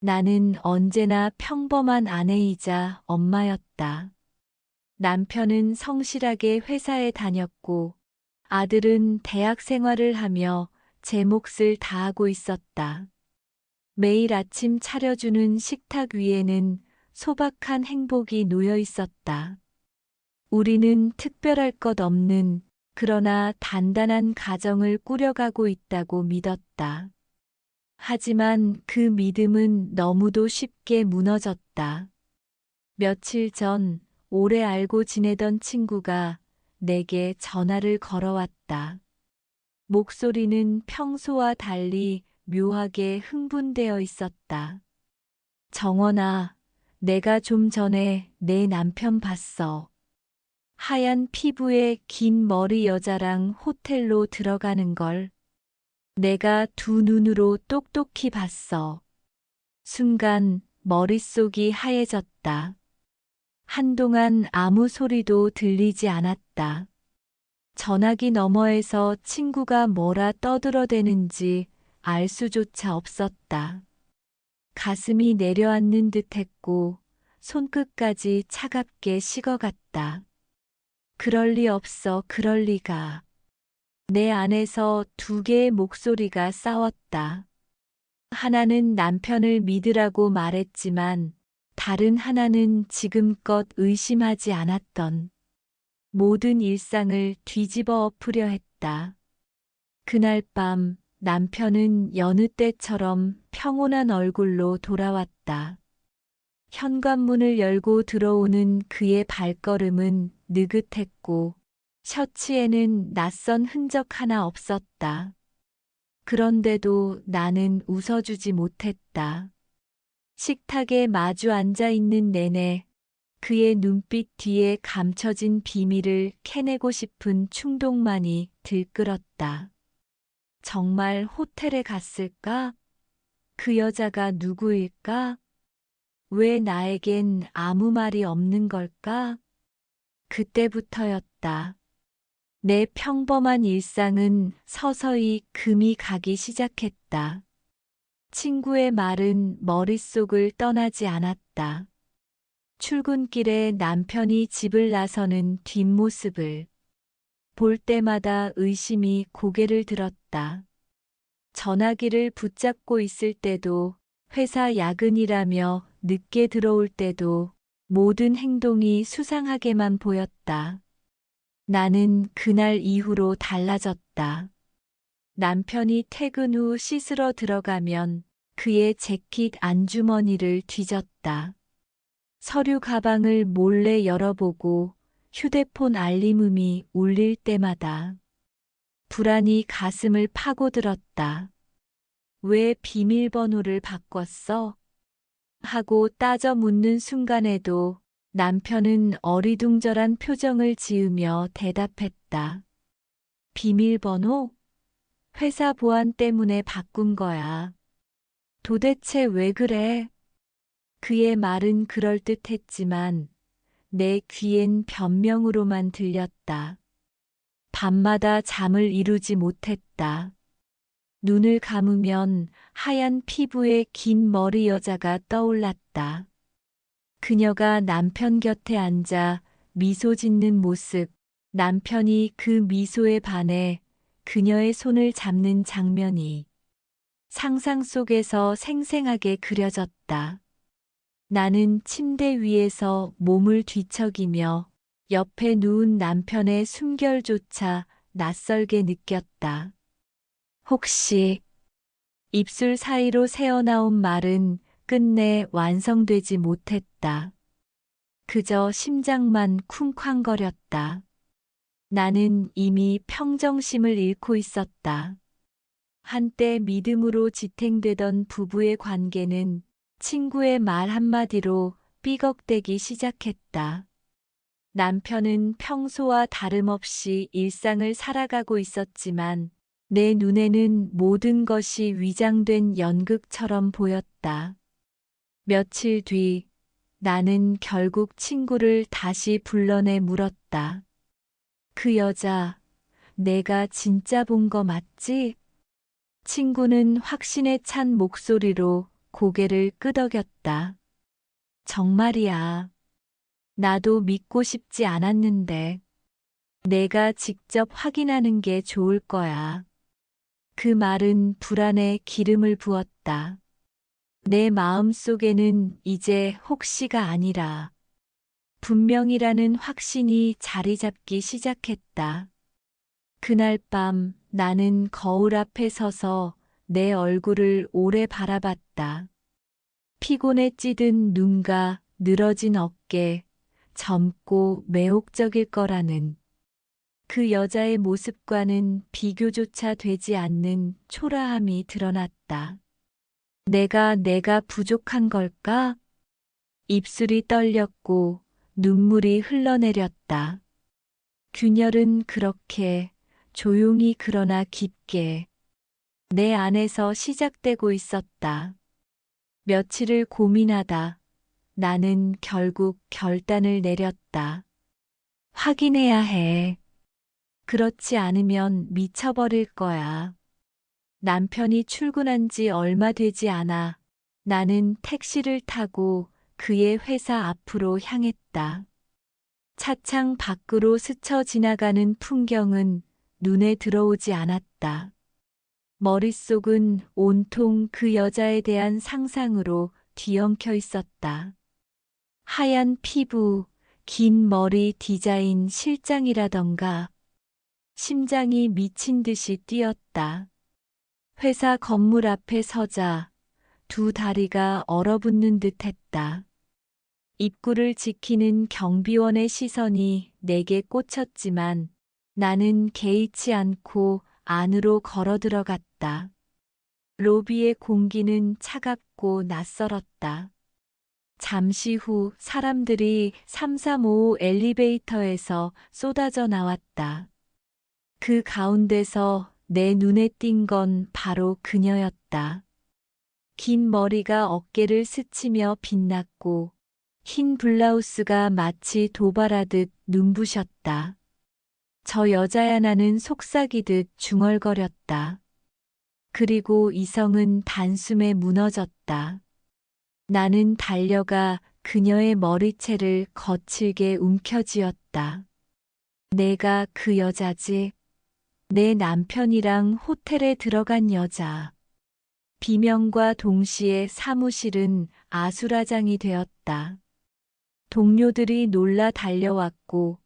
나는 언제나 평범한 아내이자 엄마였다. 남편은 성실하게 회사에 다녔고 아들은 대학 생활을 하며 제 몫을 다하고 있었다. 매일 아침 차려주는 식탁 위에는 소박한 행복이 놓여 있었다. 우리는 특별할 것 없는 그러나 단단한 가정을 꾸려가고 있다고 믿었다. 하지만 그 믿음은 너무도 쉽게 무너졌다. 며칠 전 오래 알고 지내던 친구가 내게 전화를 걸어왔다. 목소리는 평소와 달리 묘하게 흥분되어 있었다. 정원아, 내가 좀 전에 내 남편 봤어. 하얀 피부에 긴 머리 여자랑 호텔로 들어가는 걸 내가 두 눈으로 똑똑히 봤어. 순간 머릿속이 하얘졌다. 한동안 아무 소리도 들리지 않았다. 전화기 너머에서 친구가 뭐라 떠들어대는지 알 수조차 없었다. 가슴이 내려앉는 듯했고 손끝까지 차갑게 식어갔다. 그럴 리 없어, 그럴 리가. 내 안에서 두 개의 목소리가 싸웠다. 하나는 남편을 믿으라고 말했지만 다른 하나는 지금껏 의심하지 않았던 모든 일상을 뒤집어 엎으려 했다. 그날 밤 남편은 여느 때처럼 평온한 얼굴로 돌아왔다. 현관문을 열고 들어오는 그의 발걸음은 느긋했고 셔츠에는 낯선 흔적 하나 없었다. 그런데도 나는 웃어주지 못했다. 식탁에 마주 앉아 있는 내내 그의 눈빛 뒤에 감춰진 비밀을 캐내고 싶은 충동만이 들끓었다. 정말 호텔에 갔을까? 그 여자가 누구일까? 왜 나에겐 아무 말이 없는 걸까? 그때부터였다. 내 평범한 일상은 서서히 금이 가기 시작했다. 친구의 말은 머릿속을 떠나지 않았다. 출근길에 남편이 집을 나서는 뒷모습을 볼 때마다 의심이 고개를 들었다. 전화기를 붙잡고 있을 때도, 회사 야근이라며 늦게 들어올 때도 모든 행동이 수상하게만 보였다. 나는 그날 이후로 달라졌다. 남편이 퇴근 후 씻으러 들어가면 그의 재킷 안주머니를 뒤졌다. 서류 가방을 몰래 열어보고 휴대폰 알림음이 울릴 때마다 불안이 가슴을 파고들었다. 왜 비밀번호를 바꿨어? 하고 따져 묻는 순간에도 남편은 어리둥절한 표정을 지으며 대답했다. 비밀번호? 회사 보안 때문에 바꾼 거야. 도대체 왜 그래? 그의 말은 그럴듯했지만 내 귀엔 변명으로만 들렸다. 밤마다 잠을 이루지 못했다. 눈을 감으면 하얀 피부에 긴 머리 여자가 떠올랐다. 그녀가 남편 곁에 앉아 미소 짓는 모습, 남편이 그 미소에 반해 그녀의 손을 잡는 장면이 상상 속에서 생생하게 그려졌다. 나는 침대 위에서 몸을 뒤척이며 옆에 누운 남편의 숨결조차 낯설게 느꼈다. 혹시 입술 사이로 새어나온 말은 끝내 완성되지 못했다. 그저 심장만 쿵쾅거렸다. 나는 이미 평정심을 잃고 있었다. 한때 믿음으로 지탱되던 부부의 관계는 친구의 말 한마디로 삐걱대기 시작했다. 남편은 평소와 다름없이 일상을 살아가고 있었지만 내 눈에는 모든 것이 위장된 연극처럼 보였다. 며칠 뒤 나는 결국 친구를 다시 불러내 물었다. 그 여자, 내가 진짜 본 거 맞지? 친구는 확신에 찬 목소리로 고개를 끄덕였다. 정말이야. 나도 믿고 싶지 않았는데. 내가 직접 확인하는 게 좋을 거야. 그 말은 불안에 기름을 부었다. 내 마음 속에는 이제 혹시가 아니라 분명이라는 확신이 자리 잡기 시작했다. 그날 밤 나는 거울 앞에 서서 내 얼굴을 오래 바라봤다. 피곤에 찌든 눈과 늘어진 어깨, 젊고 매혹적일 거라는 그 여자의 모습과는 비교조차 되지 않는 초라함이 드러났다. 내가 부족한 걸까? 입술이 떨렸고 눈물이 흘러내렸다. 균열은 그렇게 조용히 그러나 깊게 내 안에서 시작되고 있었다. 며칠을 고민하다 나는 결국 결단을 내렸다. 확인해야 해. 그렇지 않으면 미쳐버릴 거야. 남편이 출근한 지 얼마 되지 않아 나는 택시를 타고 그의 회사 앞으로 향했다. 차창 밖으로 스쳐 지나가는 풍경은 눈에 들어오지 않았다. 머릿속은 온통 그 여자에 대한 상상으로 뒤엉켜 있었다. 하얀 피부, 긴 머리 디자인 실장이라던가 심장이 미친 듯이 뛰었다. 회사 건물 앞에 서자 두 다리가 얼어붙는 듯 했다. 입구를 지키는 경비원의 시선이 내게 꽂혔지만 나는 개의치 않고 안으로 걸어 들어갔다. 로비의 공기는 차갑고 낯설었다. 잠시 후 사람들이 335 엘리베이터에서 쏟아져 나왔다. 그 가운데서 내 눈에 띈 건 바로 그녀였다. 긴 머리가 어깨를 스치며 빛났고 흰 블라우스가 마치 도발하듯 눈부셨다. 저 여자야 나는 속삭이듯 중얼거렸다. 그리고 이성은 단숨에 무너졌다. 나는 달려가 그녀의 머리채를 거칠게 움켜쥐었다. 내가 그 여자지. 내 남편이랑 호텔에 들어간 여자. 비명과 동시에 사무실은 아수라장이 되었다. 동료들이 놀라 달려왔고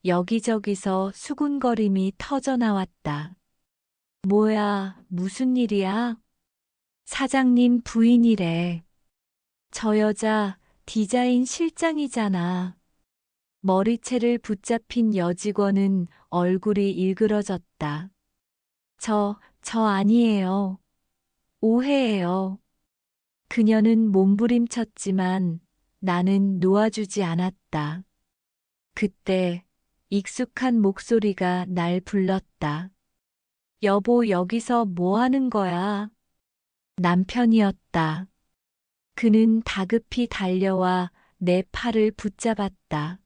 여기저기서 수군거림이 터져나왔다. 뭐야, 무슨 일이야? 사장님 부인이래. 저 여자 디자인 실장이잖아. 머리채를 붙잡힌 여직원은 얼굴이 일그러졌다. 저 아니에요. 오해예요. 그녀는 몸부림쳤지만 나는 놓아주지 않았다. 그때 익숙한 목소리가 날 불렀다. 여보, 여기서 뭐 하는 거야? 남편이었다. 그는 다급히 달려와 내 팔을 붙잡았다.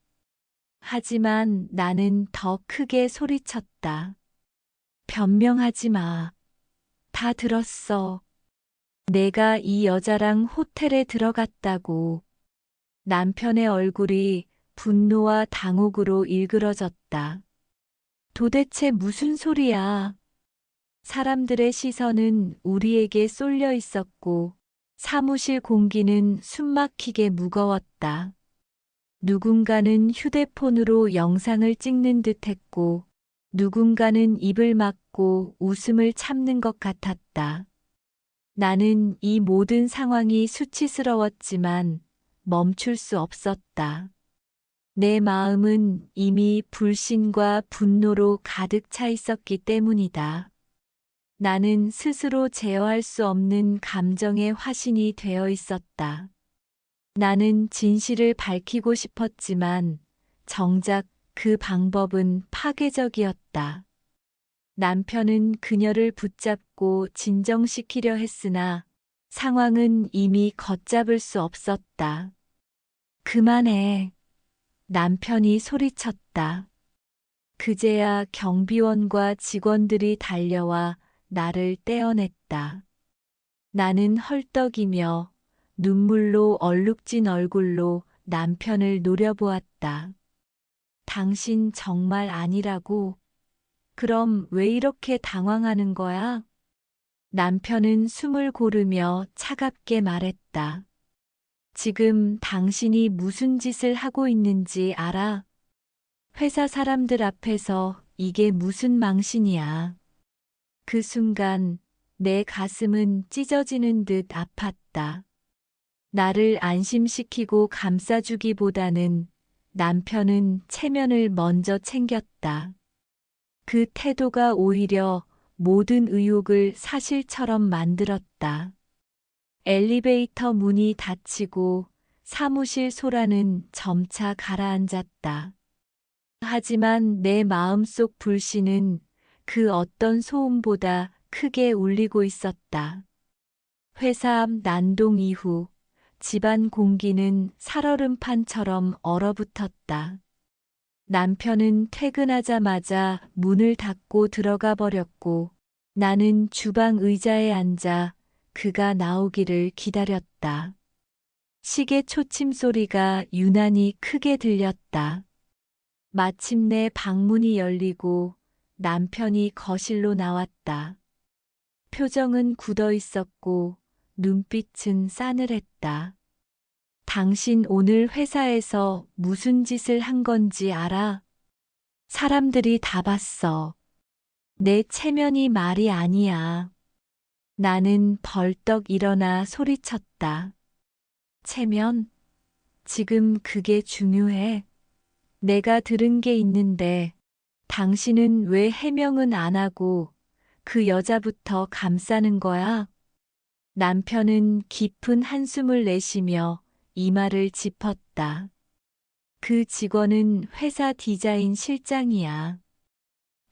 하지만 나는 더 크게 소리쳤다. 변명하지 마. 다 들었어. 내가 이 여자랑 호텔에 들어갔다고. 남편의 얼굴이 분노와 당혹으로 일그러졌다. 도대체 무슨 소리야? 사람들의 시선은 우리에게 쏠려 있었고 사무실 공기는 숨막히게 무거웠다. 누군가는 휴대폰으로 영상을 찍는 듯 했고 누군가는 입을 막고 웃음을 참는 것 같았다. 나는 이 모든 상황이 수치스러웠지만 멈출 수 없었다. 내 마음은 이미 불신과 분노로 가득 차 있었기 때문이다. 나는 스스로 제어할 수 없는 감정의 화신이 되어 있었다. 나는 진실을 밝히고 싶었지만 정작 그 방법은 파괴적이었다. 남편은 그녀를 붙잡고 진정시키려 했으나 상황은 이미 걷잡을 수 없었다. 그만해. 남편이 소리쳤다. 그제야 경비원과 직원들이 달려와 나를 떼어냈다. 나는 헐떡이며 눈물로 얼룩진 얼굴로 남편을 노려보았다. 당신 정말 아니라고? 그럼 왜 이렇게 당황하는 거야? 남편은 숨을 고르며 차갑게 말했다. 지금 당신이 무슨 짓을 하고 있는지 알아? 회사 사람들 앞에서 이게 무슨 망신이야. 그 순간 내 가슴은 찢어지는 듯 아팠다. 나를 안심시키고 감싸주기보다는 남편은 체면을 먼저 챙겼다. 그 태도가 오히려 모든 의혹을 사실처럼 만들었다. 엘리베이터 문이 닫히고 사무실 소라는 점차 가라앉았다. 하지만 내 마음속 불씨는 그 어떤 소음보다 크게 울리고 있었다. 회사 앞 난동 이후 집안 공기는 살얼음판처럼 얼어붙었다. 남편은 퇴근하자마자 문을 닫고 들어가 버렸고 나는 주방 의자에 앉아 그가 나오기를 기다렸다. 시계 초침 소리가 유난히 크게 들렸다. 마침내 방문이 열리고 남편이 거실로 나왔다. 표정은 굳어 있었고 눈빛은 싸늘했다. 당신 오늘 회사에서 무슨 짓을 한 건지 알아? 사람들이 다 봤어. 내 체면이 말이 아니야. 나는 벌떡 일어나 소리쳤다. 체면? 지금 그게 중요해. 내가 들은 게 있는데 당신은 왜 해명은 안 하고 그 여자부터 감싸는 거야? 남편은 깊은 한숨을 내쉬며 이마를 짚었다. 그 직원은 회사 디자인 실장이야.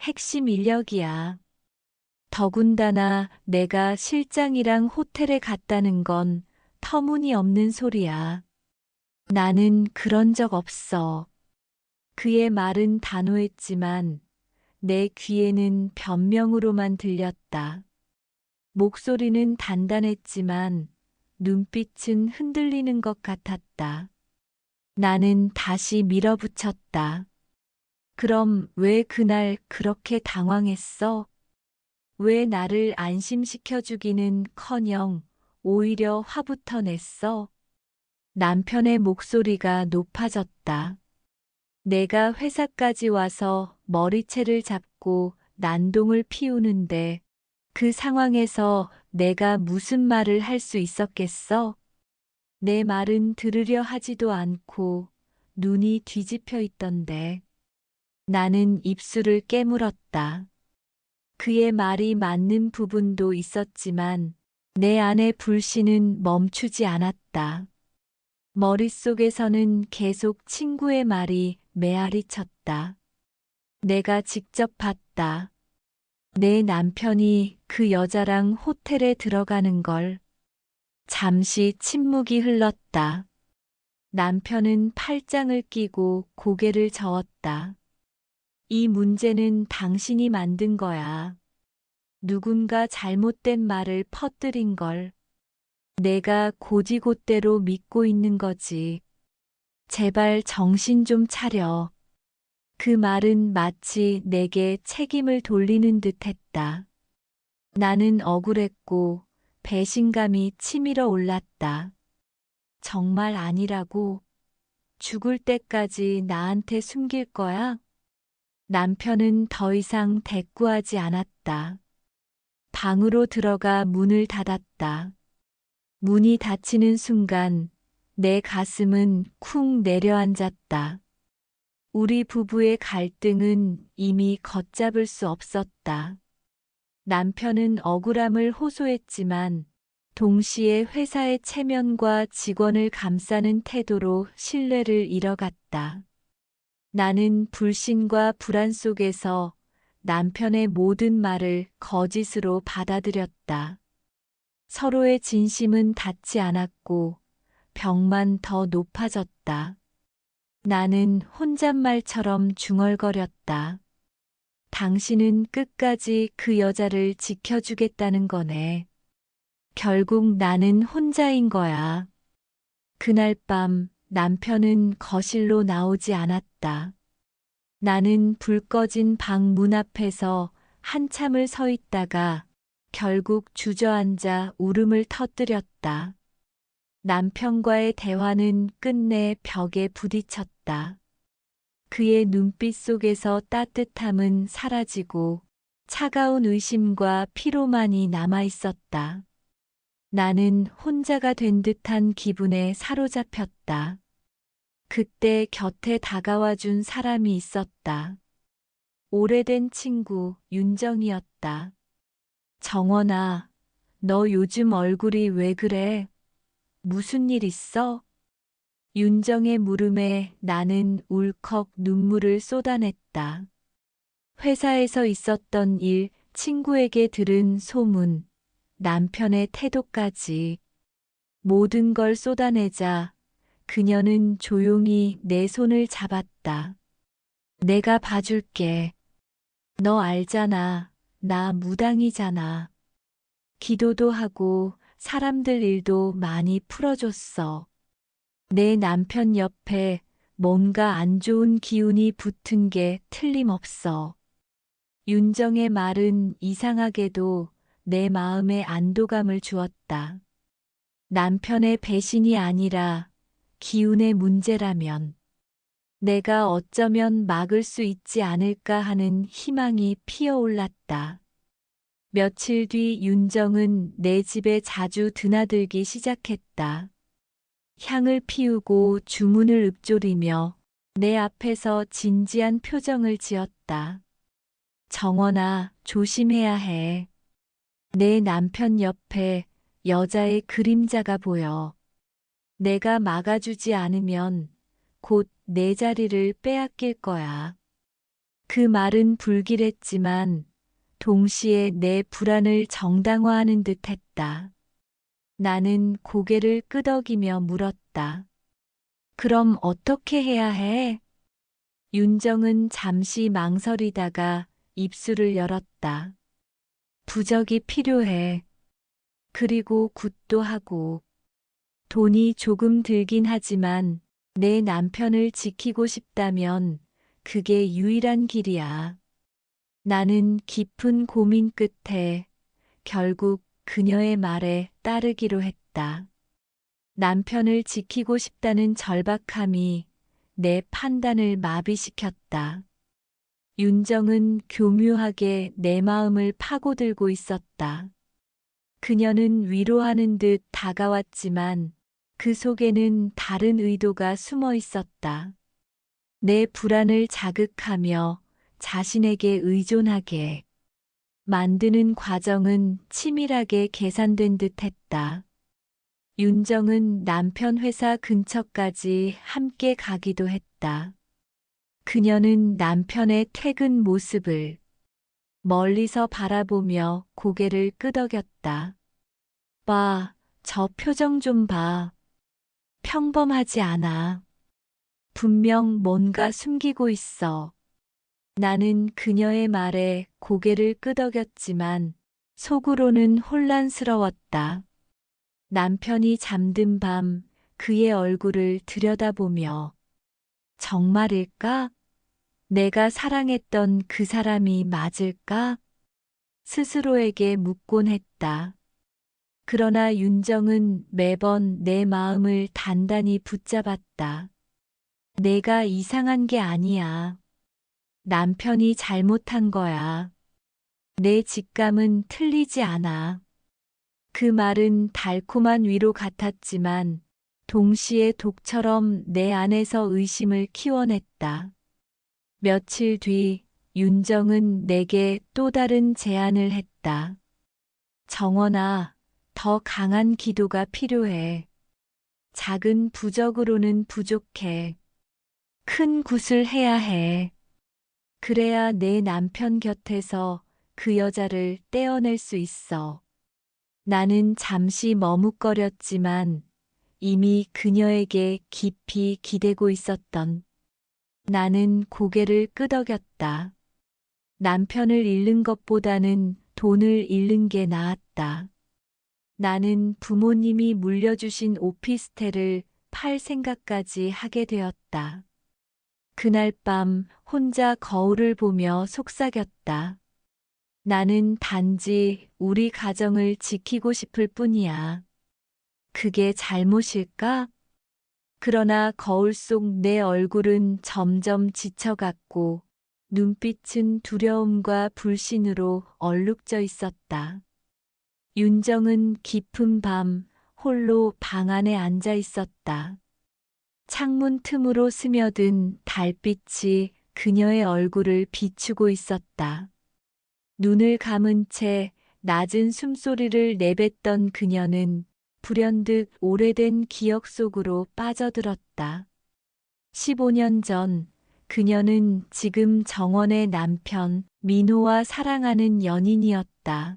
핵심 인력이야. 더군다나 내가 실장이랑 호텔에 갔다는 건 터무니없는 소리야. 나는 그런 적 없어. 그의 말은 단호했지만 내 귀에는 변명으로만 들렸다. 목소리는 단단했지만 눈빛은 흔들리는 것 같았다. 나는 다시 밀어붙였다. 그럼 왜 그날 그렇게 당황했어? 왜 나를 안심시켜주기는 커녕 오히려 화부터 냈어? 남편의 목소리가 높아졌다. 내가 회사까지 와서 머리채를 잡고 난동을 피우는데 그 상황에서 내가 무슨 말을 할 수 있었겠어? 내 말은 들으려 하지도 않고 눈이 뒤집혀 있던데. 나는 입술을 깨물었다. 그의 말이 맞는 부분도 있었지만 내 안의 불씨는 멈추지 않았다. 머릿속에서는 계속 친구의 말이 메아리 쳤다. 내가 직접 봤다. 내 남편이 그 여자랑 호텔에 들어가는 걸. 잠시 침묵이 흘렀다. 남편은 팔짱을 끼고 고개를 저었다. 이 문제는 당신이 만든 거야. 누군가 잘못된 말을 퍼뜨린 걸. 내가 고지곳대로 믿고 있는 거지. 제발 정신 좀 차려. 그 말은 마치 내게 책임을 돌리는 듯 했다. 나는 억울했고 배신감이 치밀어 올랐다. 정말 아니라고? 죽을 때까지 나한테 숨길 거야? 남편은 더 이상 대꾸하지 않았다. 방으로 들어가 문을 닫았다. 문이 닫히는 순간 내 가슴은 쿵 내려앉았다. 우리 부부의 갈등은 이미 걷잡을 수 없었다. 남편은 억울함을 호소했지만 동시에 회사의 체면과 직원을 감싸는 태도로 신뢰를 잃어갔다. 나는 불신과 불안 속에서 남편의 모든 말을 거짓으로 받아들였다. 서로의 진심은 닿지 않았고 벽만 더 높아졌다. 나는 혼잣말처럼 중얼거렸다. 당신은 끝까지 그 여자를 지켜주겠다는 거네. 결국 나는 혼자인 거야. 그날 밤 남편은 거실로 나오지 않았다. 나는 불 꺼진 방 문 앞에서 한참을 서 있다가 결국 주저앉아 울음을 터뜨렸다. 남편과의 대화는 끝내 벽에 부딪혔다. 그의 눈빛 속에서 따뜻함은 사라지고 차가운 의심과 피로만이 남아 있었다. 나는 혼자가 된 듯한 기분에 사로잡혔다. 그때 곁에 다가와 준 사람이 있었다. 오래된 친구 윤정이었다. 정원아, 너 요즘 얼굴이 왜 그래? 무슨 일 있어? 윤정의 물음에 나는 울컥 눈물을 쏟아냈다. 회사에서 있었던 일, 친구에게 들은 소문, 남편의 태도까지 모든 걸 쏟아내자 그녀는 조용히 내 손을 잡았다. 내가 봐줄게. 너 알잖아. 나 무당이잖아. 기도도 하고 사람들 일도 많이 풀어줬어. 내 남편 옆에 뭔가 안 좋은 기운이 붙은 게 틀림없어. 윤정의 말은 이상하게도 내 마음에 안도감을 주었다. 남편의 배신이 아니라 기운의 문제라면 내가 어쩌면 막을 수 있지 않을까 하는 희망이 피어올랐다. 며칠 뒤 윤정은 내 집에 자주 드나들기 시작했다. 향을 피우고 주문을 읊조리며 내 앞에서 진지한 표정을 지었다. 정원아, 조심해야 해. 내 남편 옆에 여자의 그림자가 보여. 내가 막아주지 않으면 곧 내 자리를 빼앗길 거야. 그 말은 불길했지만 동시에 내 불안을 정당화하는 듯 했다. 나는 고개를 끄덕이며 물었다. 그럼 어떻게 해야 해? 윤정은 잠시 망설이다가 입술을 열었다. 부적이 필요해. 그리고 굿도 하고. 돈이 조금 들긴 하지만 내 남편을 지키고 싶다면 그게 유일한 길이야. 나는 깊은 고민 끝에 결국 그녀의 말에 따르기로 했다. 남편을 지키고 싶다는 절박함이 내 판단을 마비시켰다. 윤정은 교묘하게 내 마음을 파고들고 있었다. 그녀는 위로하는 듯 다가왔지만 그 속에는 다른 의도가 숨어 있었다. 내 불안을 자극하며 자신에게 의존하게 만드는 과정은 치밀하게 계산된 듯 했다. 윤정은 남편 회사 근처까지 함께 가기도 했다. 그녀는 남편의 퇴근 모습을 멀리서 바라보며 고개를 끄덕였다. 봐, 저 표정 좀 봐. 평범하지 않아. 분명 뭔가 숨기고 있어. 나는 그녀의 말에 고개를 끄덕였지만 속으로는 혼란스러웠다. 남편이 잠든 밤 그의 얼굴을 들여다보며 정말일까? 내가 사랑했던 그 사람이 맞을까? 스스로에게 묻곤 했다. 그러나 윤정은 매번 내 마음을 단단히 붙잡았다. 내가 이상한 게 아니야. 남편이 잘못한 거야. 내 직감은 틀리지 않아. 그 말은 달콤한 위로 같았지만 동시에 독처럼 내 안에서 의심을 키워냈다. 며칠 뒤 윤정은 내게 또 다른 제안을 했다. 정원아, 더 강한 기도가 필요해. 작은 부적으로는 부족해. 큰 굿을 해야 해. 그래야 내 남편 곁에서 그 여자를 떼어낼 수 있어. 나는 잠시 머뭇거렸지만 이미 그녀에게 깊이 기대고 있었던 나는 고개를 끄덕였다. 남편을 잃는 것보다는 돈을 잃는 게 나았다. 나는 부모님이 물려주신 오피스텔을 팔 생각까지 하게 되었다. 그날 밤 혼자 거울을 보며 속삭였다. 나는 단지 우리 가정을 지키고 싶을 뿐이야. 그게 잘못일까? 그러나 거울 속 내 얼굴은 점점 지쳐갔고 눈빛은 두려움과 불신으로 얼룩져 있었다. 윤정은 깊은 밤 홀로 방 안에 앉아 있었다. 창문 틈으로 스며든 달빛이 그녀의 얼굴을 비추고 있었다. 눈을 감은 채 낮은 숨소리를 내뱉던 그녀는 불현듯 오래된 기억 속으로 빠져들었다. 15년 전 그녀는 지금 정원의 남편 민호와 사랑하는 연인이었다.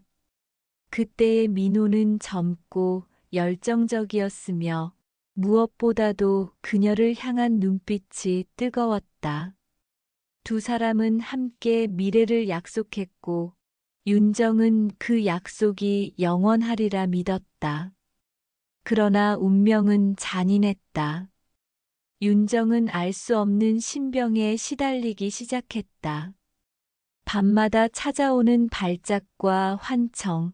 그때의 민호는 젊고 열정적이었으며 무엇보다도 그녀를 향한 눈빛이 뜨거웠다. 두 사람은 함께 미래를 약속했고 윤정은 그 약속이 영원하리라 믿었다. 그러나 운명은 잔인했다. 윤정은 알 수 없는 신병에 시달리기 시작했다. 밤마다 찾아오는 발작과 환청,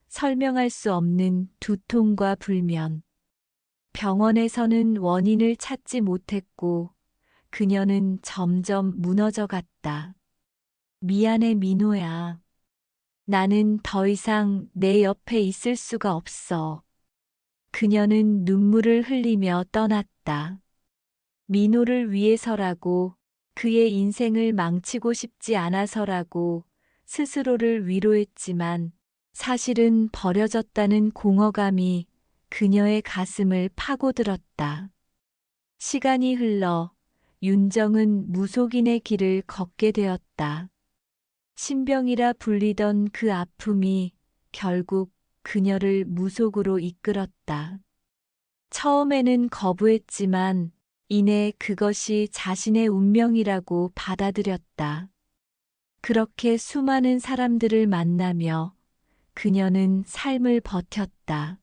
설명할 수 없는 두통과 불면. 병원에서는 원인을 찾지 못했고 그녀는 점점 무너져 갔다. 미안해 민호야. 나는 더 이상 내 옆에 있을 수가 없어. 그녀는 눈물을 흘리며 떠났다. 민호를 위해서라고, 그의 인생을 망치고 싶지 않아서라고 스스로를 위로했지만 사실은 버려졌다는 공허감이 그녀의 가슴을 파고들었다. 시간이 흘러 윤정은 무속인의 길을 걷게 되었다. 신병이라 불리던 그 아픔이 결국 그녀를 무속으로 이끌었다. 처음에는 거부했지만 이내 그것이 자신의 운명이라고 받아들였다. 그렇게 수많은 사람들을 만나며 그녀는 삶을 버텼다.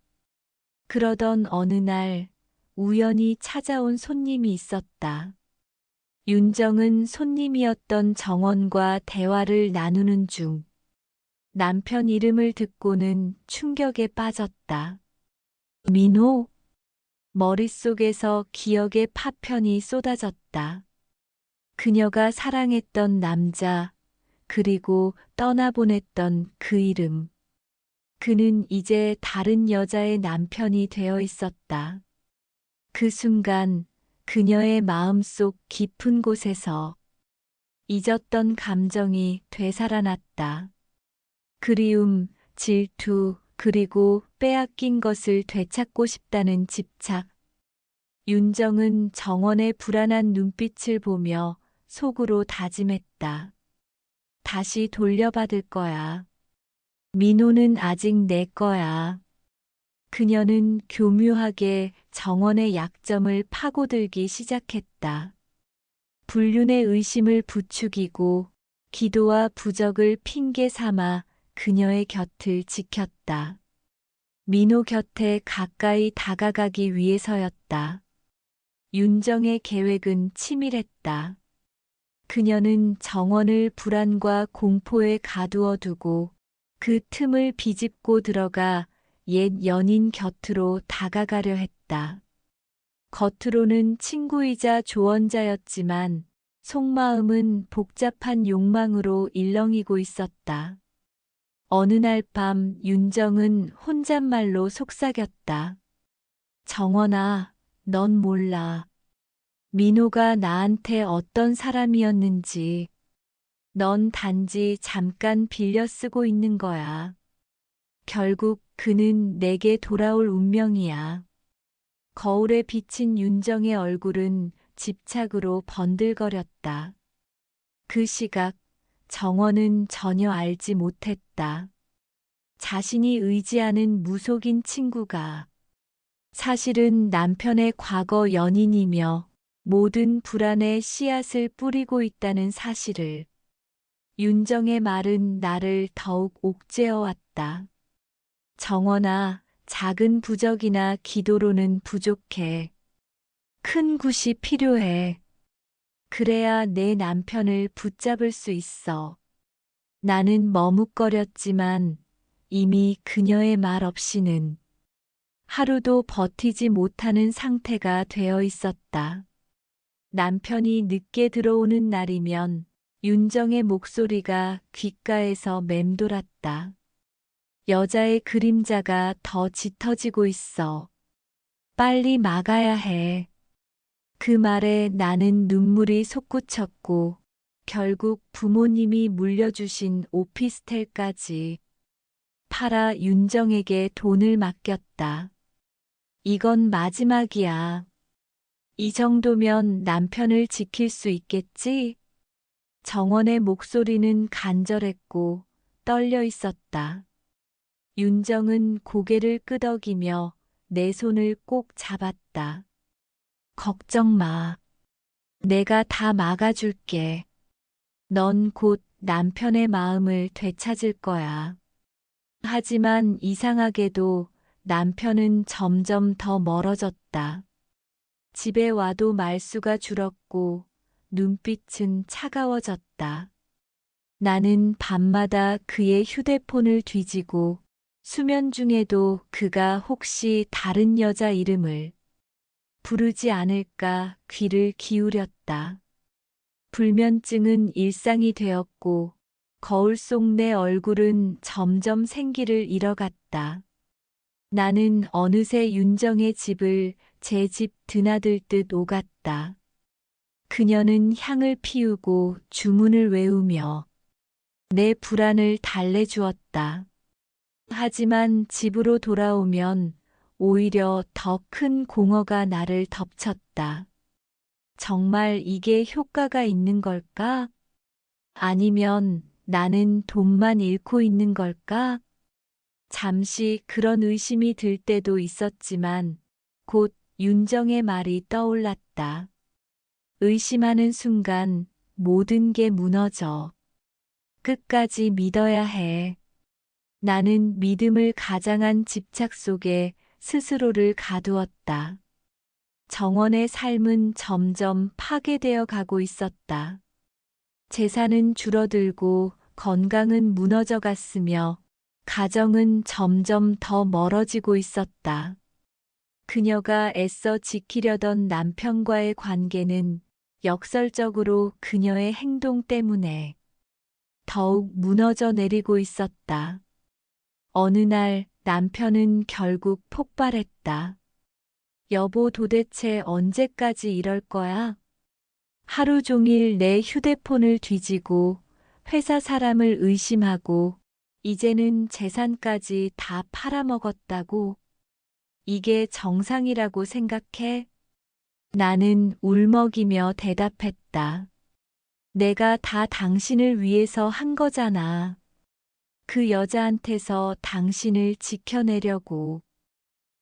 그러던 어느 날 우연히 찾아온 손님이 있었다. 윤정은 손님이었던 정원과 대화를 나누는 중 남편 이름을 듣고는 충격에 빠졌다. 민호? 머릿속에서 기억의 파편이 쏟아졌다. 그녀가 사랑했던 남자, 그리고 떠나보냈던 그 이름. 그는 이제 다른 여자의 남편이 되어 있었다. 그 순간 그녀의 마음속 깊은 곳에서 잊었던 감정이 되살아났다. 그리움, 질투, 그리고 빼앗긴 것을 되찾고 싶다는 집착. 윤정은 정원의 불안한 눈빛을 보며 속으로 다짐했다. 다시 돌려받을 거야. 민호는 아직 내 거야. 그녀는 교묘하게 정원의 약점을 파고들기 시작했다. 불륜의 의심을 부추기고 기도와 부적을 핑계 삼아 그녀의 곁을 지켰다. 민호 곁에 가까이 다가가기 위해서였다. 윤정의 계획은 치밀했다. 그녀는 정원을 불안과 공포에 가두어 두고 그 틈을 비집고 들어가 옛 연인 곁으로 다가가려 했다. 겉으로는 친구이자 조언자였지만 속마음은 복잡한 욕망으로 일렁이고 있었다. 어느 날 밤 윤정은 혼잣말로 속삭였다. 정원아, 넌 몰라. 민호가 나한테 어떤 사람이었는지. 넌 단지 잠깐 빌려 쓰고 있는 거야. 결국 그는 내게 돌아올 운명이야. 거울에 비친 윤정의 얼굴은 집착으로 번들거렸다. 그 시각 정원은 전혀 알지 못했다. 자신이 의지하는 무속인 친구가 사실은 남편의 과거 연인이며 모든 불안의 씨앗을 뿌리고 있다는 사실을. 윤정의 말은 나를 더욱 옥죄어 왔다. 정원아, 작은 부적이나 기도로는 부족해. 큰 굿이 필요해. 그래야 내 남편을 붙잡을 수 있어. 나는 머뭇거렸지만 이미 그녀의 말 없이는 하루도 버티지 못하는 상태가 되어 있었다. 남편이 늦게 들어오는 날이면 윤정의 목소리가 귓가에서 맴돌았다. 여자의 그림자가 더 짙어지고 있어. 빨리 막아야 해. 그 말에 나는 눈물이 솟구쳤고 결국 부모님이 물려주신 오피스텔까지 팔아 윤정에게 돈을 맡겼다. 이건 마지막이야. 이 정도면 남편을 지킬 수 있겠지? 정원의 목소리는 간절했고 떨려 있었다. 윤정은 고개를 끄덕이며 내 손을 꼭 잡았다. 걱정 마. 내가 다 막아줄게. 넌 곧 남편의 마음을 되찾을 거야. 하지만 이상하게도 남편은 점점 더 멀어졌다. 집에 와도 말수가 줄었고 눈빛은 차가워졌다. 나는 밤마다 그의 휴대폰을 뒤지고 수면 중에도 그가 혹시 다른 여자 이름을 부르지 않을까 귀를 기울였다. 불면증은 일상이 되었고 거울 속 내 얼굴은 점점 생기를 잃어갔다. 나는 어느새 윤정의 집을 제 집 드나들듯 오갔다. 그녀는 향을 피우고 주문을 외우며 내 불안을 달래주었다. 하지만 집으로 돌아오면 오히려 더 큰 공허가 나를 덮쳤다. 정말 이게 효과가 있는 걸까? 아니면 나는 돈만 잃고 있는 걸까? 잠시 그런 의심이 들 때도 있었지만 곧 윤정의 말이 떠올랐다. 의심하는 순간 모든 게 무너져. 끝까지 믿어야 해. 나는 믿음을 가장한 집착 속에 스스로를 가두었다. 정원의 삶은 점점 파괴되어 가고 있었다. 재산은 줄어들고 건강은 무너져 갔으며 가정은 점점 더 멀어지고 있었다. 그녀가 애써 지키려던 남편과의 관계는 역설적으로 그녀의 행동 때문에 더욱 무너져 내리고 있었다. 어느 날 남편은 결국 폭발했다. 여보, 도대체 언제까지 이럴 거야? 하루 종일 내 휴대폰을 뒤지고 회사 사람을 의심하고 이제는 재산까지 다 팔아먹었다고. 이게 정상이라고 생각해? 나는 울먹이며 대답했다. 내가 다 당신을 위해서 한 거잖아. 그 여자한테서 당신을 지켜내려고.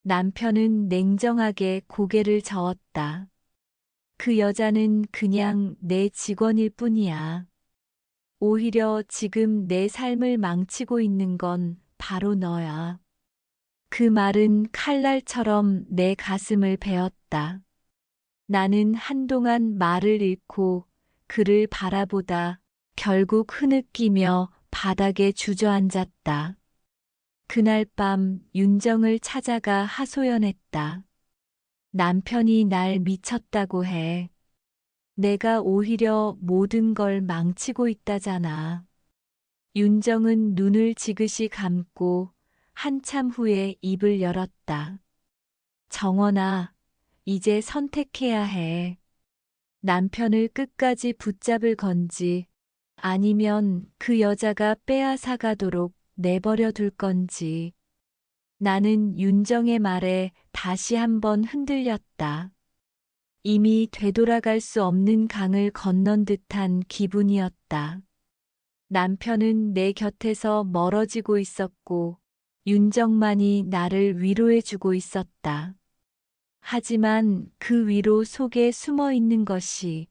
남편은 냉정하게 고개를 저었다. 그 여자는 그냥 내 직원일 뿐이야. 오히려 지금 내 삶을 망치고 있는 건 바로 너야. 그 말은 칼날처럼 내 가슴을 베었다. 나는 한동안 말을 잃고 그를 바라보다 결국 흐느끼며 바닥에 주저앉았다. 그날 밤 윤정을 찾아가 하소연했다. 남편이 날 미쳤다고 해. 내가 오히려 모든 걸 망치고 있다잖아. 윤정은 눈을 지그시 감고 한참 후에 입을 열었다. 정원아, 이제 선택해야 해. 남편을 끝까지 붙잡을 건지 아니면 그 여자가 빼앗아 가도록 내버려 둘 건지. 나는 윤정의 말에 다시 한번 흔들렸다. 이미 되돌아갈 수 없는 강을 건넌 듯한 기분이었다. 남편은 내 곁에서 멀어지고 있었고 윤정만이 나를 위로해주고 있었다. 하지만 그 위로 속에 숨어 있는 것이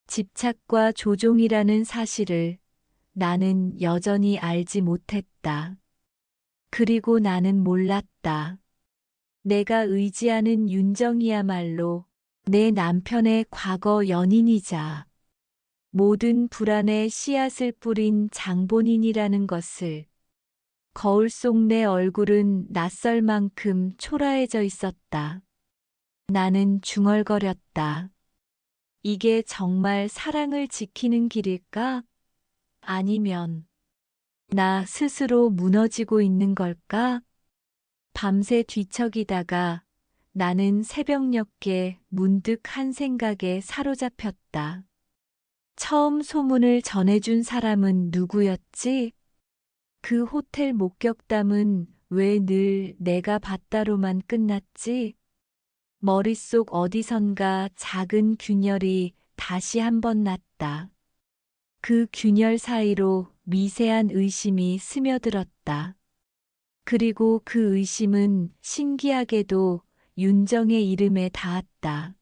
집착과 조종이라는 사실을 나는 여전히 알지 못했다. 그리고 나는 몰랐다. 내가 의지하는 윤정이야말로 내 남편의 과거 연인이자 모든 불안의 씨앗을 뿌린 장본인이라는 것을. 거울 속 내 얼굴은 낯설 만큼 초라해져 있었다. 나는 중얼거렸다. 이게 정말 사랑을 지키는 길일까? 아니면 나 스스로 무너지고 있는 걸까? 밤새 뒤척이다가 나는 새벽녘에 문득 한 생각에 사로잡혔다. 처음 소문을 전해준 사람은 누구였지? 그 호텔 목격담은 왜 늘 내가 봤다로만 끝났지? 머릿속 어디선가 작은 균열이 다시 한번 났다. 그 균열 사이로 미세한 의심이 스며들었다. 그리고 그 의심은 신기하게도 윤정의 이름에 닿았다.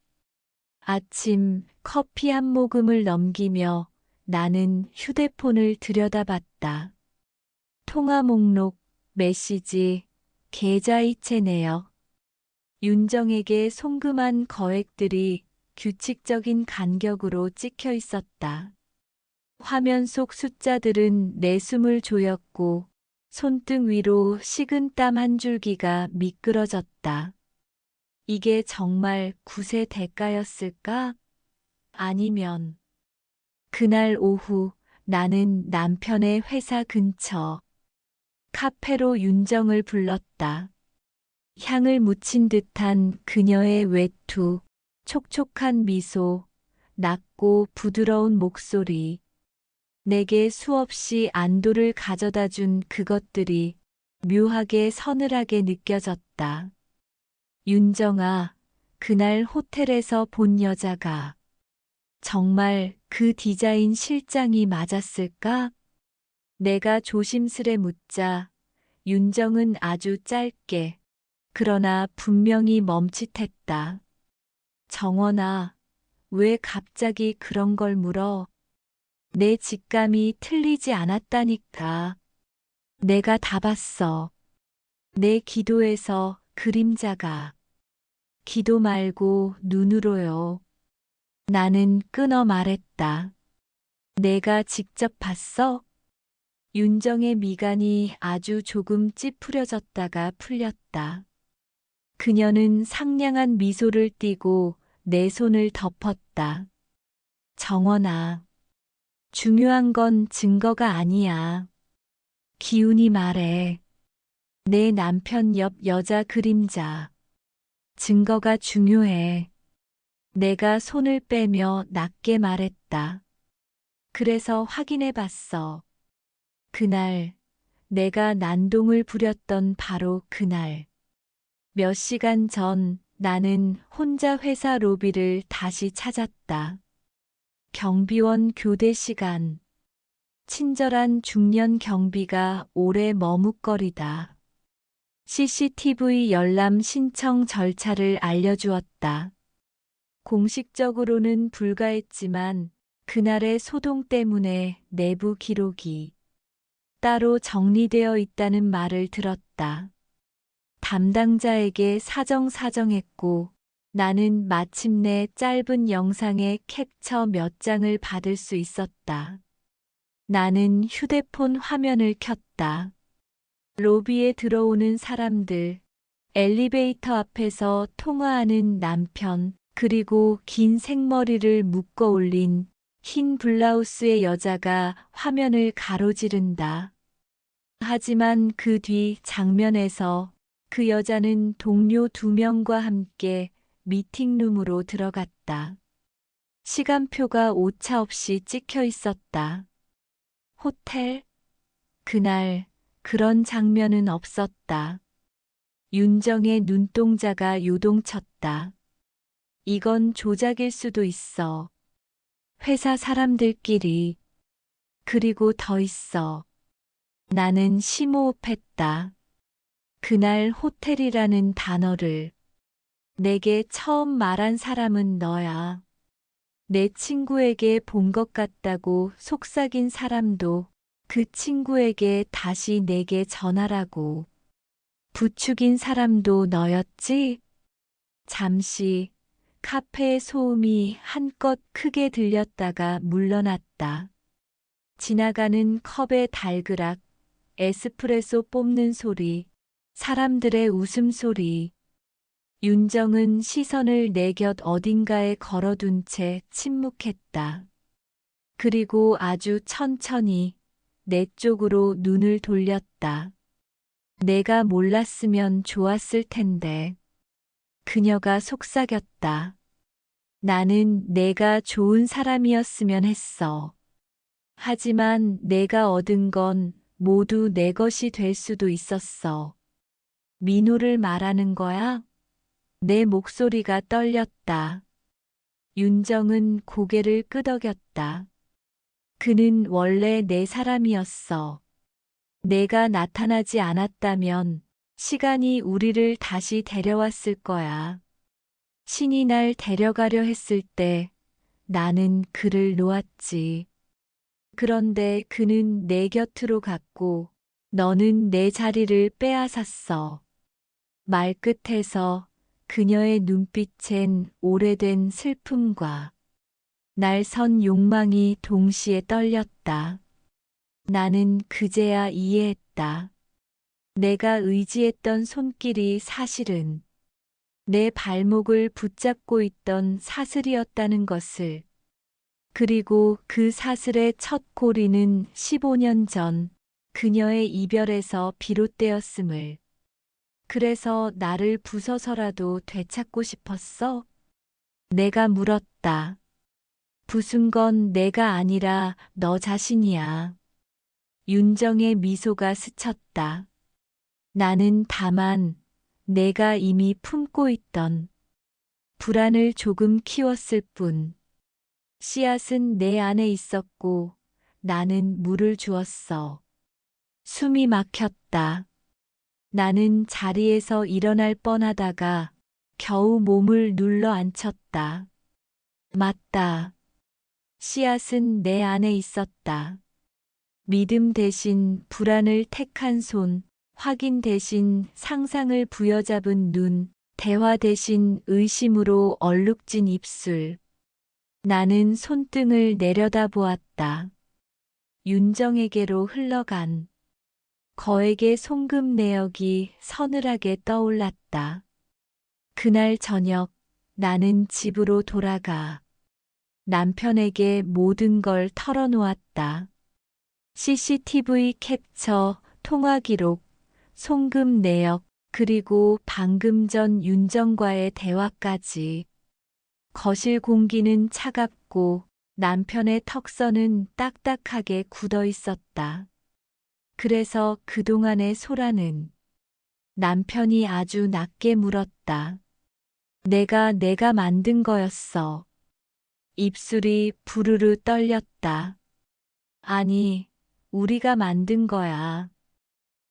아침 커피 한 모금을 넘기며 나는 휴대폰을 들여다봤다. 통화 목록, 메시지, 계좌이체 내역. 윤정에게 송금한 거액들이 규칙적인 간격으로 찍혀 있었다. 화면 속 숫자들은 내 숨을 조였고 손등 위로 식은 땀 한 줄기가 미끄러졌다. 이게 정말 굿의 대가였을까? 아니면 그날 오후 나는 남편의 회사 근처 카페로 윤정을 불렀다. 향을 묻힌 듯한 그녀의 외투, 촉촉한 미소, 낮고 부드러운 목소리. 내게 수없이 안도를 가져다 준 그것들이 묘하게 서늘하게 느껴졌다. 윤정아, 그날 호텔에서 본 여자가 정말 그 디자인 실장이 맞았을까? 내가 조심스레 묻자 윤정은 아주 짧게 그러나 분명히 멈칫했다. 정원아, 왜 갑자기 그런 걸 물어? 내 직감이 틀리지 않았다니까. 내가 다 봤어. 내 기도에서 그림자가. 기도 말고 눈으로요. 나는 끊어 말했다. 내가 직접 봤어? 윤정의 미간이 아주 조금 찌푸려졌다가 풀렸다. 그녀는 상냥한 미소를 띠고 내 손을 덮었다. 정원아, 중요한 건 증거가 아니야. 기운이 말해. 내 남편 옆 여자 그림자. 증거가 중요해. 내가 손을 빼며 낮게 말했다. 그래서 확인해 봤어. 그날, 내가 난동을 부렸던 바로 그날. 몇 시간 전 나는 혼자 회사 로비를 다시 찾았다. 경비원 교대 시간. 친절한 중년 경비가 오래 머뭇거리다. CCTV 열람 신청 절차를 알려주었다. 공식적으로는 불가했지만 그날의 소동 때문에 내부 기록이 따로 정리되어 있다는 말을 들었다. 담당자에게 사정했고 나는 마침내 짧은 영상의 캡처 몇 장을 받을 수 있었다. 나는 휴대폰 화면을 켰다. 로비에 들어오는 사람들, 엘리베이터 앞에서 통화하는 남편, 그리고 긴 생머리를 묶어 올린 흰 블라우스의 여자가 화면을 가로지른다. 하지만 그 뒤 장면에서 그 여자는 동료 2명과 함께 미팅룸으로 들어갔다. 시간표가 오차없이 찍혀 있었다. 호텔? 그날 그런 장면은 없었다. 윤정의 눈동자가 요동쳤다. 이건 조작일 수도 있어. 회사 사람들끼리. 그리고 더 있어. 나는 심호흡했다. 그날 호텔이라는 단어를 내게 처음 말한 사람은 너야. 내 친구에게 본 것 같다고 속삭인 사람도 그 친구에게 다시 내게 전하라고. 부추긴 사람도 너였지? 잠시 카페의 소음이 한껏 크게 들렸다가 물러났다. 지나가는 컵의 달그락, 에스프레소 뽑는 소리, 사람들의 웃음소리. 윤정은 시선을 내 곁 어딘가에 걸어둔 채 침묵했다. 그리고 아주 천천히 내 쪽으로 눈을 돌렸다. 내가 몰랐으면 좋았을 텐데. 그녀가 속삭였다. 나는 내가 좋은 사람이었으면 했어. 하지만 내가 얻은 건 모두 내 것이 될 수도 있었어. 민호를 말하는 거야? 내 목소리가 떨렸다. 윤정은 고개를 끄덕였다. 그는 원래 내 사람이었어. 내가 나타나지 않았다면 시간이 우리를 다시 데려왔을 거야. 신이 날 데려가려 했을 때 나는 그를 놓았지. 그런데 그는 내 곁으로 갔고 너는 내 자리를 빼앗았어. 말끝에서 그녀의 눈빛엔 오래된 슬픔과 날선 욕망이 동시에 떨렸다. 나는 그제야 이해했다. 내가 의지했던 손길이 사실은 내 발목을 붙잡고 있던 사슬이었다는 것을. 그리고 그 사슬의 첫 고리는 15년 전 그녀의 이별에서 비롯되었음을. 그래서 나를 부숴서라도 되찾고 싶었어? 내가 물었다. 부순 건 내가 아니라 너 자신이야. 윤정의 미소가 스쳤다. 나는 다만 내가 이미 품고 있던 불안을 조금 키웠을 뿐. 씨앗은 내 안에 있었고 나는 물을 주었어. 숨이 막혔다. 나는 자리에서 일어날 뻔하다가 겨우 몸을 눌러 앉혔다. 맞다. 씨앗은 내 안에 있었다. 믿음 대신 불안을 택한 손, 확인 대신 상상을 부여잡은 눈, 대화 대신 의심으로 얼룩진 입술. 나는 손등을 내려다보았다. 윤정에게로 흘러간 거액의 송금 내역이 서늘하게 떠올랐다. 그날 저녁 나는 집으로 돌아가 남편에게 모든 걸 털어놓았다. CCTV 캡처, 통화 기록, 송금 내역, 그리고 방금 전 윤정과의 대화까지. 거실 공기는 차갑고 남편의 턱선은 딱딱하게 굳어 있었다. 그래서 그동안의 소라는 남편이 아주 낮게 물었다. 내가 만든 거였어. 입술이 부르르 떨렸다. 아니, 우리가 만든 거야.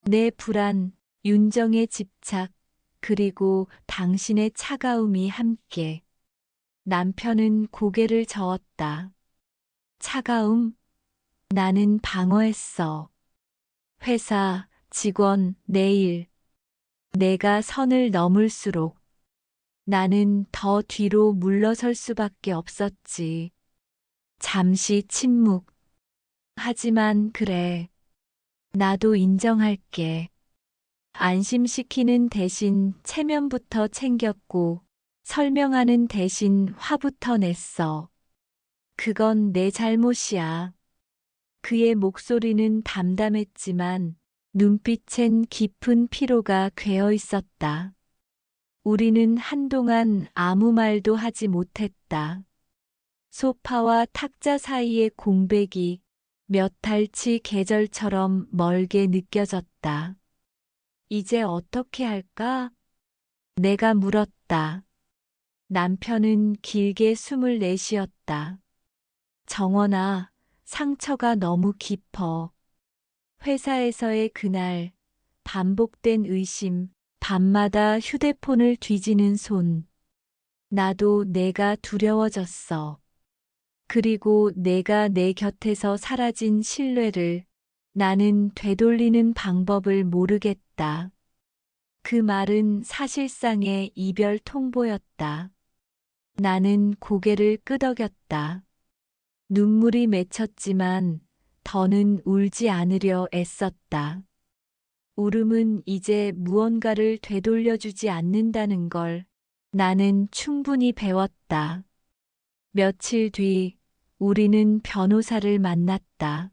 내 불안, 윤정의 집착, 그리고 당신의 차가움이 함께. 남편은 고개를 저었다. 차가움? 나는 방어했어. 회사, 직원, 내 일. 내가 선을 넘을수록 나는 더 뒤로 물러설 수밖에 없었지. 잠시 침묵. 하지만 그래. 나도 인정할게. 안심시키는 대신 체면부터 챙겼고 설명하는 대신 화부터 냈어. 그건 내 잘못이야. 그의 목소리는 담담했지만 눈빛엔 깊은 피로가 괴어 있었다. 우리는 한동안 아무 말도 하지 못했다. 소파와 탁자 사이의 공백이 몇 달치 계절처럼 멀게 느껴졌다. 이제 어떻게 할까? 내가 물었다. 남편은 길게 숨을 내쉬었다. 정원아, 상처가 너무 깊어. 회사에서의 그날, 반복된 의심, 밤마다 휴대폰을 뒤지는 손. 나도 내가 두려워졌어. 그리고 내가 내 곁에서 사라진 신뢰를 나는 되돌리는 방법을 모르겠다. 그 말은 사실상의 이별 통보였다. 나는 고개를 끄덕였다. 눈물이 맺혔지만 더는 울지 않으려 애썼다. 울음은 이제 무언가를 되돌려주지 않는다는 걸 나는 충분히 배웠다. 며칠 뒤 우리는 변호사를 만났다.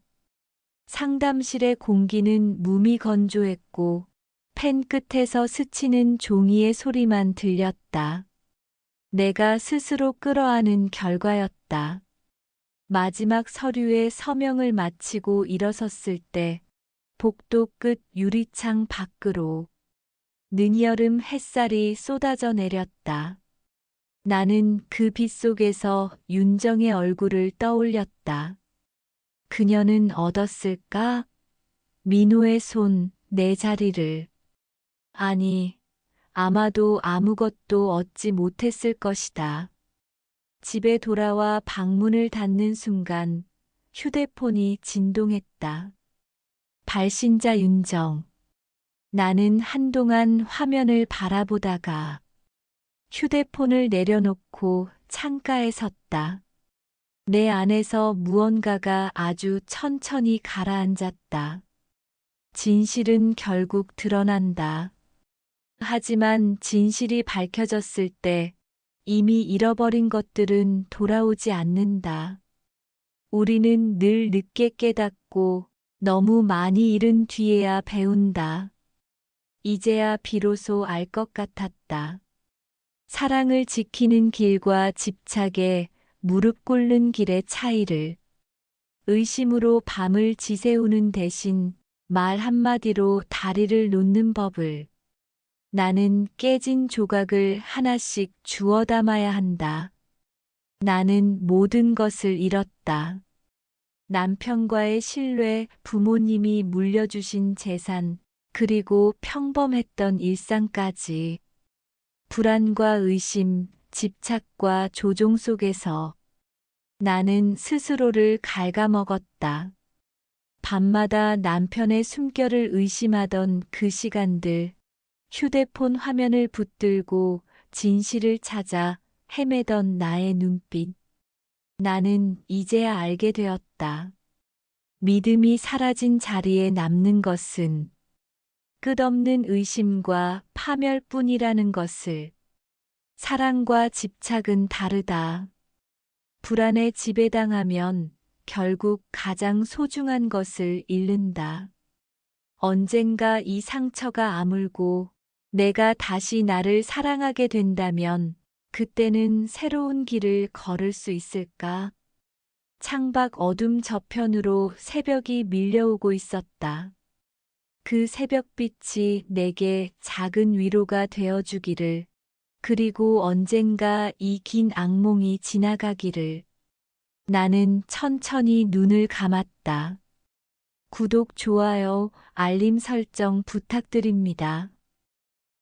상담실의 공기는 무미건조했고 펜 끝에서 스치는 종이의 소리만 들렸다. 내가 스스로 끌어안은 결과였다. 마지막 서류에 서명을 마치고 일어섰을 때 복도 끝 유리창 밖으로 늦여름 햇살이 쏟아져 내렸다. 나는 그 빛 속에서 윤정의 얼굴을 떠올렸다. 그녀는 얻었을까? 민호의 손, 내 자리를. 아니, 아마도 아무것도 얻지 못했을 것이다. 집에 돌아와 방문을 닫는 순간 휴대폰이 진동했다. 발신자 윤정. 나는 한동안 화면을 바라보다가 휴대폰을 내려놓고 창가에 섰다. 내 안에서 무언가가 아주 천천히 가라앉았다. 진실은 결국 드러난다. 하지만 진실이 밝혀졌을 때 이미 잃어버린 것들은 돌아오지 않는다. 우리는 늘 늦게 깨닫고 너무 많이 잃은 뒤에야 배운다. 이제야 비로소 알 것 같았다. 사랑을 지키는 길과 집착에 무릎 꿇는 길의 차이를. 의심으로 밤을 지새우는 대신 말 한마디로 다리를 놓는 법을. 나는 깨진 조각을 하나씩 주워 담아야 한다. 나는 모든 것을 잃었다. 남편과의 신뢰, 부모님이 물려주신 재산, 그리고 평범했던 일상까지. 불안과 의심, 집착과 조종 속에서 나는 스스로를 갉아먹었다. 밤마다 남편의 숨결을 의심하던 그 시간들, 휴대폰 화면을 붙들고 진실을 찾아 헤매던 나의 눈빛. 나는 이제야 알게 되었다. 믿음이 사라진 자리에 남는 것은 끝없는 의심과 파멸뿐이라는 것을. 사랑과 집착은 다르다. 불안에 지배당하면 결국 가장 소중한 것을 잃는다. 언젠가 이 상처가 아물고 내가 다시 나를 사랑하게 된다면 그때는 새로운 길을 걸을 수 있을까? 창밖 어둠 저편으로 새벽이 밀려오고 있었다. 그 새벽빛이 내게 작은 위로가 되어주기를, 그리고 언젠가 이 긴 악몽이 지나가기를. 나는 천천히 눈을 감았다. 구독, 좋아요, 알림 설정 부탁드립니다.